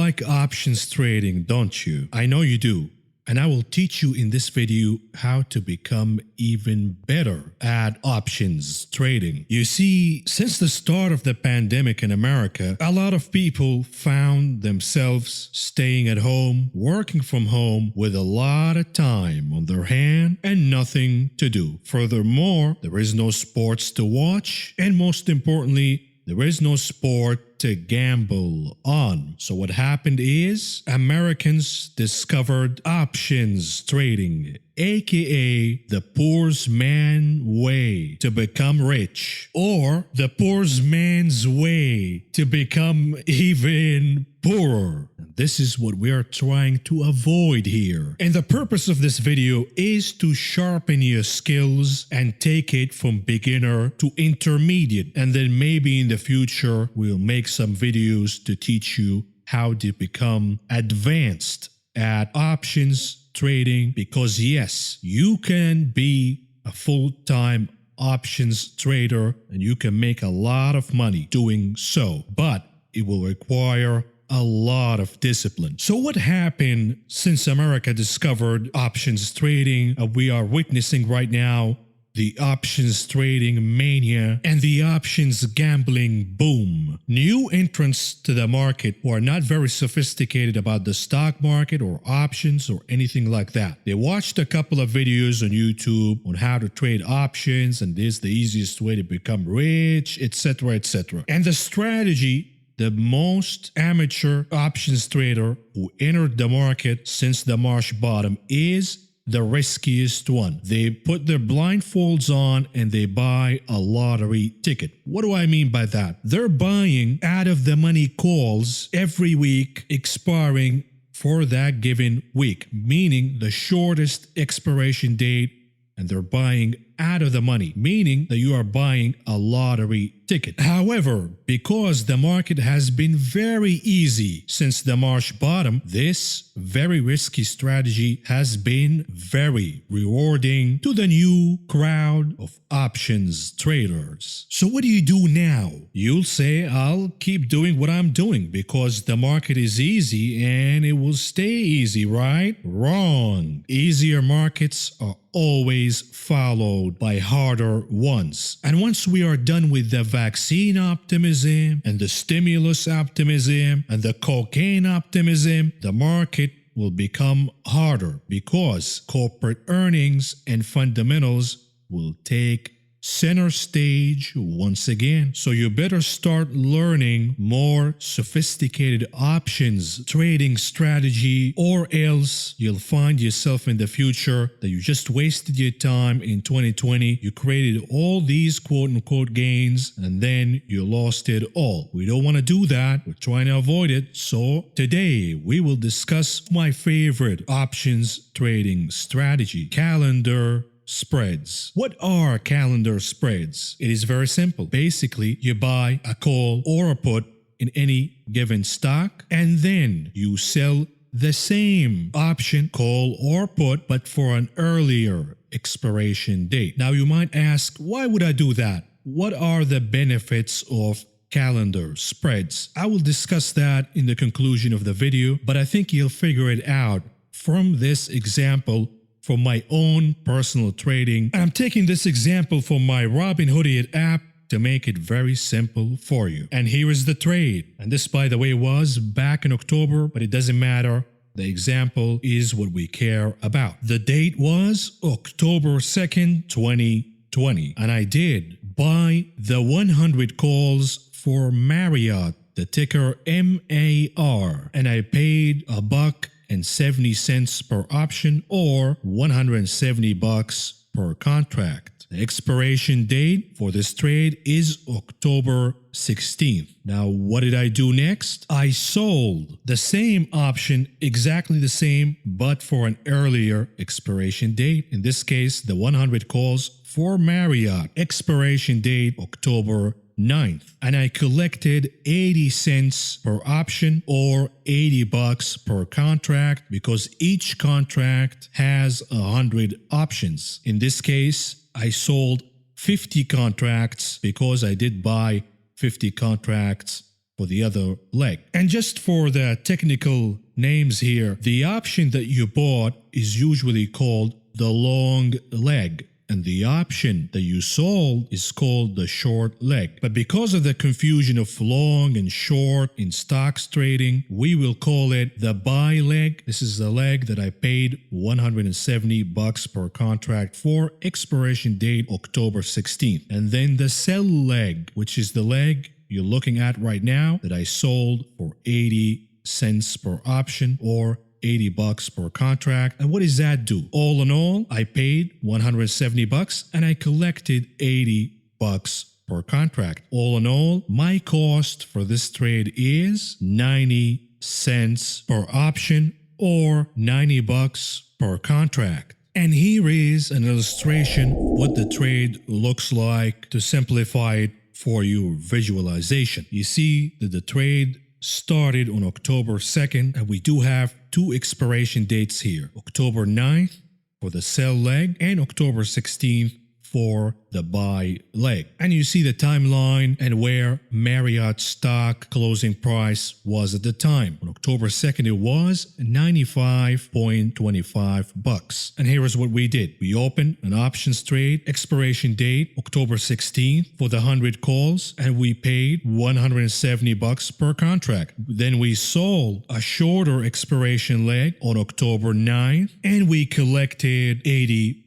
like options trading, don't you? I know you do. And I will teach you in this video how to become even better at options trading. You see, since the start of the pandemic in America, a lot of people found themselves staying at home, working from home with a lot of time on their hand and nothing to do. Furthermore, there is no sports to watch, and most importantly, there is no sport to gamble on. So what happened is Americans discovered options trading, aka the poor's man way to become rich, or the poor's man's way to become even poorer. This is what we are trying to avoid here. And the purpose of this video is to sharpen your skills and take it from beginner to intermediate. And then maybe in the future, we'll make some videos to teach you how to become advanced at options trading. Because yes, you can be a full-time options trader and you can make a lot of money doing so, but it will require a lot of discipline. So what happened since America discovered options trading? We are witnessing right now the options trading mania and the options gambling boom. New entrants to the market who are not very sophisticated about the stock market or options or anything like that. They watched a couple of videos on YouTube on how to trade options and this is the easiest way to become rich, etc., etc. And the strategy the most amateur options trader who entered the market since the March bottom is the riskiest one. They put their blindfolds on and they buy a lottery ticket. What do I mean by that? They're buying out of the money calls every week expiring for that given week, meaning the shortest expiration date, and they're buying out of the money, meaning that you are buying a lottery ticket. However, because the market has been very easy since the March bottom, this very risky strategy has been very rewarding to the new crowd of options traders. So what do you do now? You'll say, I'll keep doing what I'm doing because the market is easy and it will stay easy, right? Wrong. Easier markets are always followed by harder ones. And once we are done with the vaccine optimism and the stimulus optimism and the cocaine optimism, the market will become harder because corporate earnings and fundamentals will take center stage once again. So you better start learning more sophisticated options trading strategy, or else you'll find yourself in the future that you just wasted your time in 2020. You created all these quote-unquote gains and then you lost it all. We don't want to do that. We're trying to avoid it. So today we will discuss my favorite options trading strategy, calendar spreads. What are calendar spreads? It is very simple. Basically, you buy a call or a put in any given stock and then you sell the same option, call or put, but for an earlier expiration date. Now you might ask, why would I do that? What are the benefits of calendar spreads? I will discuss that in the conclusion of the video, but I think you'll figure it out from this example from my own personal trading. I'm taking this example from my Robinhood app to make it very simple for you. And here is the trade. And this, by the way, was back in October, but it doesn't matter. The example is what we care about. The date was October 2nd, 2020. And I did buy the 100 calls for Marriott, the ticker MAR. And I paid $1.70 per option, or $170 per contract. The expiration date for this trade is October 16th. Now, what did I do next? I sold the same option, exactly the same, but for an earlier expiration date. In this case, the 100 calls for Marriott, expiration date October 9th, and I collected 80 cents per option, or $80 per contract, because each contract has 100 options. In this case, I sold 50 contracts because I did buy 50 contracts for the other leg. And just for the technical names here, the option that you bought is usually called the long leg, and the option that you sold is called the short leg. But because of the confusion of long and short in stocks trading, we will call it the buy leg. This is the leg that I paid $170 per contract for, expiration date October 16th. And then the sell leg, which is the leg you're looking at right now that I sold for 80 cents per option, or $80 per contract. And what does that do? All in all, I paid $170 and I collected $80 per contract. All in all, my cost for this trade is 90 cents per option, or $90 per contract. And here is an illustration what the trade looks like to simplify it for your visualization. You see that the trade started on October 2nd, and we do have two expiration dates here. October 9th for the sell leg and October 16th for the buy leg. And you see the timeline and where Marriott stock closing price was at the time. On October 2nd, it was $95.25. And here is what we did. We opened an options trade, expiration date October 16th for the 100 calls, and we paid $170 per contract. Then we sold a shorter expiration leg on October 9th, and we collected $80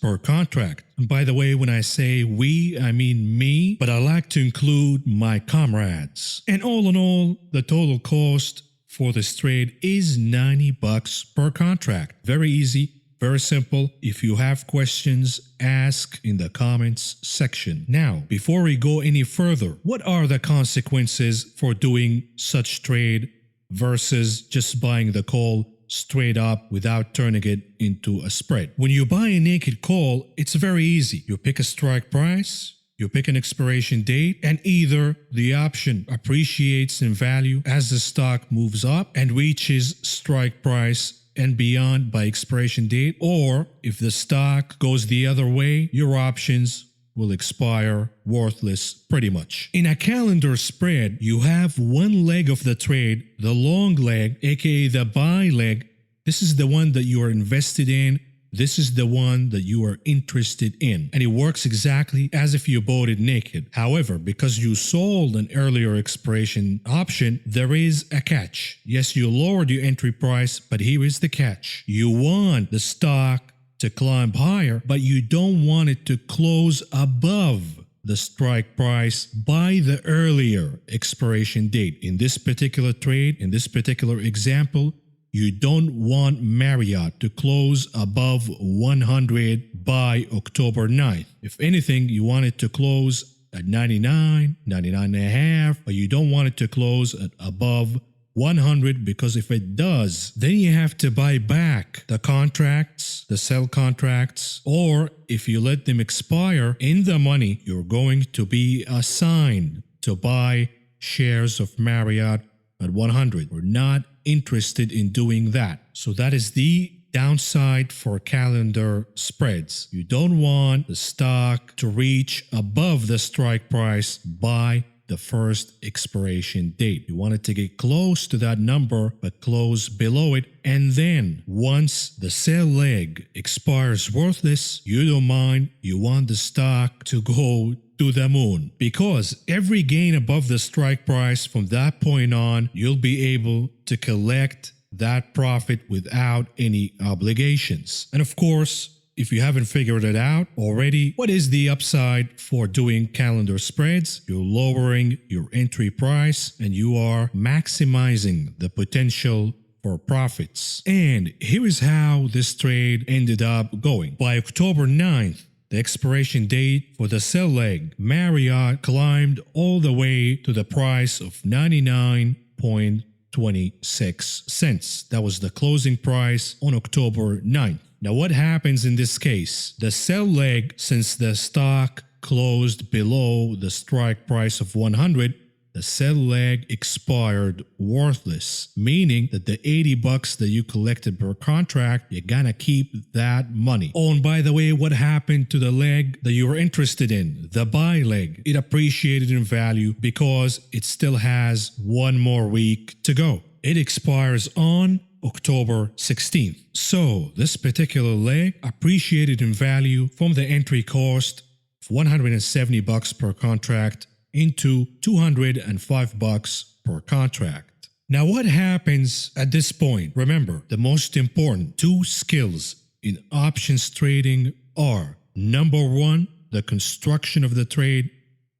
per contract. And by the way, when I say we, I mean me, but I like to include my comrades. And all in all, the total cost for this trade is $90 per contract. Very easy, very simple. If you have questions, ask in the comments section. Now, before we go any further, what are the consequences for doing such trade versus just buying the call straight up without turning it into a spread? When you buy a naked call, it's very easy. You pick a strike price, you pick an expiration date, and either the option appreciates in value as the stock moves up and reaches strike price and beyond by expiration date, or if the stock goes the other way, your options will expire worthless pretty much. In a calendar spread, you have one leg of the trade, the long leg, aka the buy leg. This is the one that you are invested in. This is the one that you are interested in. And it works exactly as if you bought it naked. However, because you sold an earlier expiration option, there is a catch. Yes, you lowered your entry price, but here is the catch. You want the stock to climb higher, but you don't want it to close above the strike price by the earlier expiration date. In this particular trade, in this particular example, you don't want Marriott to close above 100 by October 9th. If anything, you want it to close at 99, 99 and a half, but you don't want it to close at above 100, because if it does, then you have to buy back the contracts, the sell contracts, or if you let them expire in the money, you're going to be assigned to buy shares of Marriott at 100. We're not interested in doing that. So that is the downside for calendar spreads. You don't want the stock to reach above the strike price by the first expiration date. You want it to get close to that number, but close below it. And then once the sell leg expires worthless, you don't mind. You want the stock to go to the moon, because every gain above the strike price from that point on, you'll be able to collect that profit without any obligations. And of course, if you haven't figured it out already, what is the upside for doing calendar spreads? You're lowering your entry price and you are maximizing the potential for profits. And here is how this trade ended up going. By October 9th, the expiration date for the sell leg, Marriott climbed all the way to the price of 99.26 cents. That was the closing price on October 9th. Now, what happens in this case? The sell leg, since the stock closed below the strike price of 100, the sell leg expired worthless, meaning that the $80 that you collected per contract, you're gonna keep that money. Oh, and by the way, what happened to the leg that you were interested in, the buy leg? It appreciated in value because it still has one more week to go. It expires on October 16th. So this particular leg appreciated in value from the entry cost of $170 per contract into $205 per contract. Now what happens at this point? Remember, the most important two skills in options trading are: number one, the construction of the trade;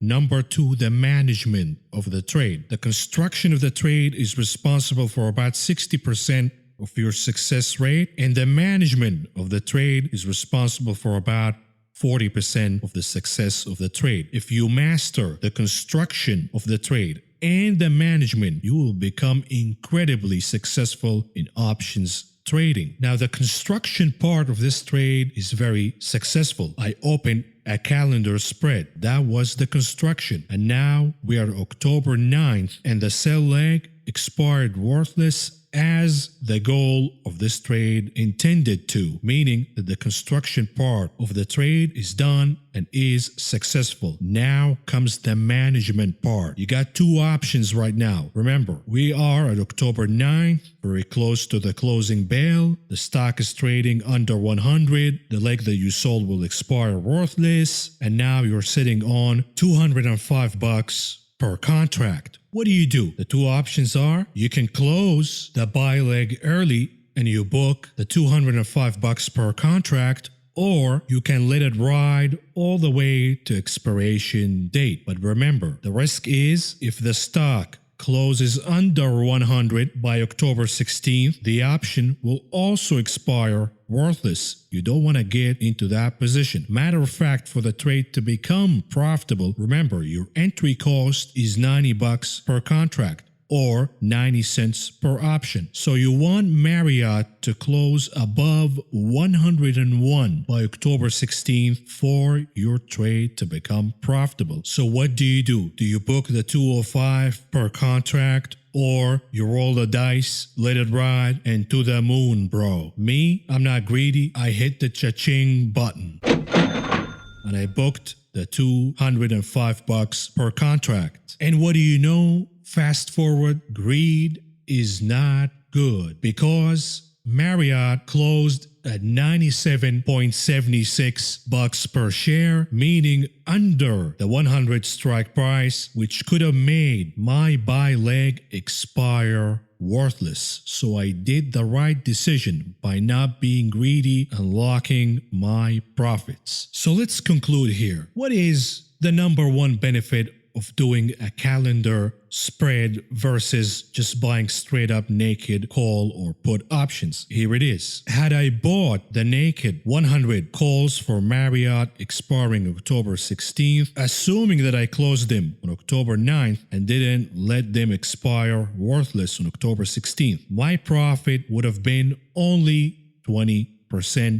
number two, the management of the trade. The construction of the trade is responsible for about 60% of your success rate, and the management of the trade is responsible for about 40% of the success of the trade. If you master the construction of the trade and the management, you will become incredibly successful in options trading. Now, the construction part of this trade is very successful. I opened a calendar spread. That was the construction. And now we are October 9th and the sell leg expired worthless as the goal of this trade intended to, meaning that the construction part of the trade is done and is successful. Now comes the management part. You got two options right now. Remember, we are at October 9th, very close to the closing bell. The stock is trading under 100. The leg that you sold will expire worthless, and now you're sitting on $205 per contract. What do? The two options are: you can close the buy leg early and you book the $205 per contract, or you can let it ride all the way to expiration date. But remember, the risk is if the stock closes under 100 by October 16th, the option will also expire worthless. You don't want to get into that position. Matter of fact, for the trade to become profitable, remember your entry cost is $90 per contract or 90 cents per option. So you want Marriott to close above 101 by October 16th for your trade to become profitable. So what do? Do you book the 205 per contract, or you roll the dice, let it ride, and to the moon, bro? Me, I'm not greedy. I hit the cha-ching button and I booked the $205 per contract. And what do you know? Fast forward, greed is not good, because Marriott closed at $97.76 per share, meaning under the 100 strike price, which could have made my buy leg expire worthless. So I did the right decision by not being greedy and locking my profits. So let's conclude here. What is the number one benefit of doing a calendar spread versus just buying straight up naked call or put options? Here it is. Had I bought the naked 100 calls for Marriott expiring October 16th, assuming that I closed them on October 9th and didn't let them expire worthless on October 16th, my profit would have been only 20%.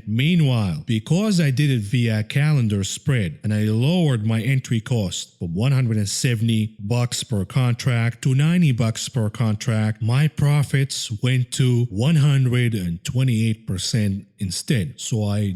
Meanwhile, because I did it via calendar spread and I lowered my entry cost from $170 per contract to $90 per contract, my profits went to 128% instead. So I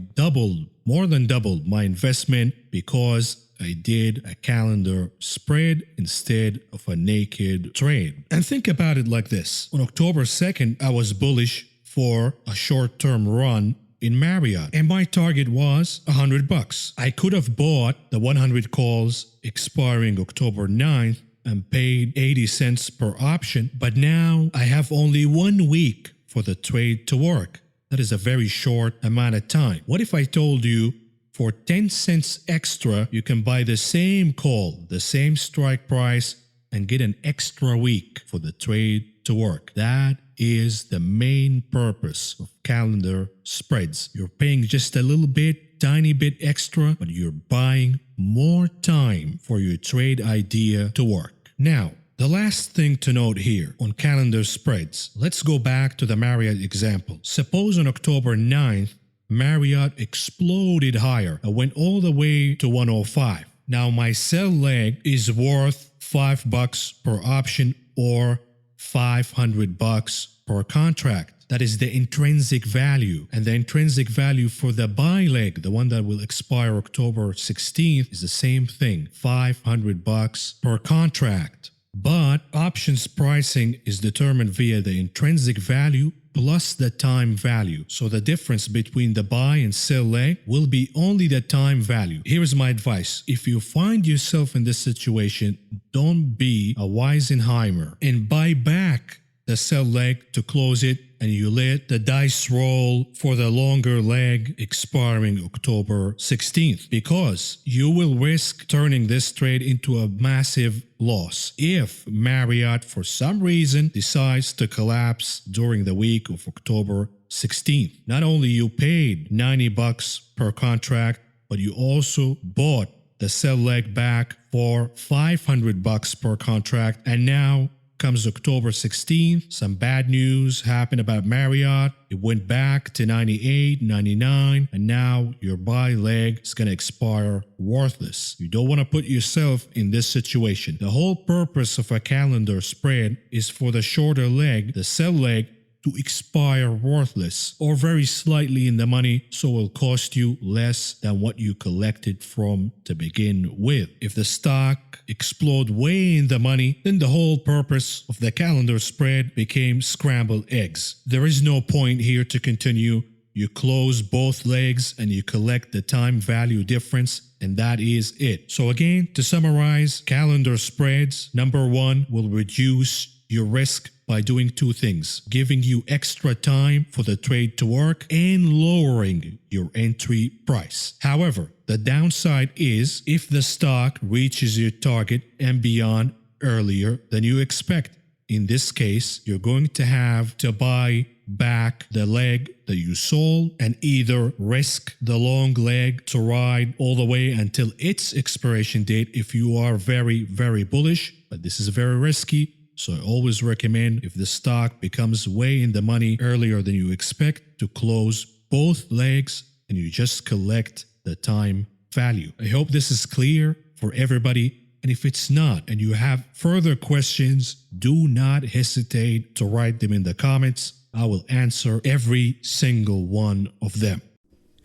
more than doubled my investment because I did a calendar spread instead of a naked trade. And think about it like this. On October 2nd, I was bullish for a short-term run in Marriott, and my target was $100. I could have bought the 100 calls expiring October 9th and paid 80 cents per option, but now I have only 1 week for the trade to work. That is a very short amount of time. What if I told you for 10 cents extra, you can buy the same call, the same strike price, and get an extra week for the trade to work? That is the main purpose of calendar spreads. You're paying just a little bit, tiny bit extra, but you're buying more time for your trade idea to work. Now, the last thing to note here on calendar spreads, let's go back to the Marriott example. Suppose on October 9th, Marriott exploded higher and went all the way to 105. Now my sell leg is worth $5 per option or $500 per contract. That is the intrinsic value. And the intrinsic value for the buy leg, the one that will expire October 16th, is the same thing, $500 per contract. But options pricing is determined via the intrinsic value plus the time value. So the difference between the buy and sell leg will be only the time value. Here's my advice. If you find yourself in this situation, don't be a Weisenheimer and buy back the sell leg to close it, and you let the dice roll for the longer leg expiring October 16th, because you will risk turning this trade into a massive loss if Marriott for some reason decides to collapse during the week of October 16th. Not only you paid $90 per contract, but you also bought the sell leg back for $500 per contract, and now comes October 16th, some bad news happened about Marriott. It went back to 98, 99, and now your buy leg is going to expire worthless. You don't want to put yourself in this situation. The whole purpose of a calendar spread is for the shorter leg, the sell leg, to expire worthless or very slightly in the money, so it will cost you less than what you collected from to begin with. If the stock explode way in the money, then the whole purpose of the calendar spread became scrambled eggs. There is no point here to continue. You close both legs and you collect the time value difference, and that is it. So again, to summarize, calendar spreads, number one, will reduce your risk by doing two things: giving you extra time for the trade to work and lowering your entry price. However, the downside is if the stock reaches your target and beyond earlier than you expect. In this case, you're going to have to buy back the leg that you sold and either risk the long leg to ride all the way until its expiration date if you are very, very bullish, but this is very risky. So I always recommend, if the stock becomes way in the money earlier than you expect, to close both legs and you just collect the time value. I hope this is clear for everybody. And if it's not and you have further questions, do not hesitate to write them in the comments. I will answer every single one of them.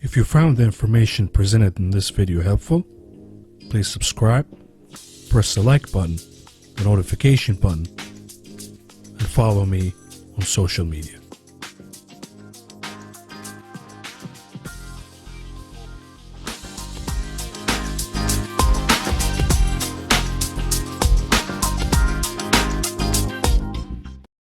If you found the information presented in this video helpful, please subscribe, press the like button, the notification button, and follow me on social media.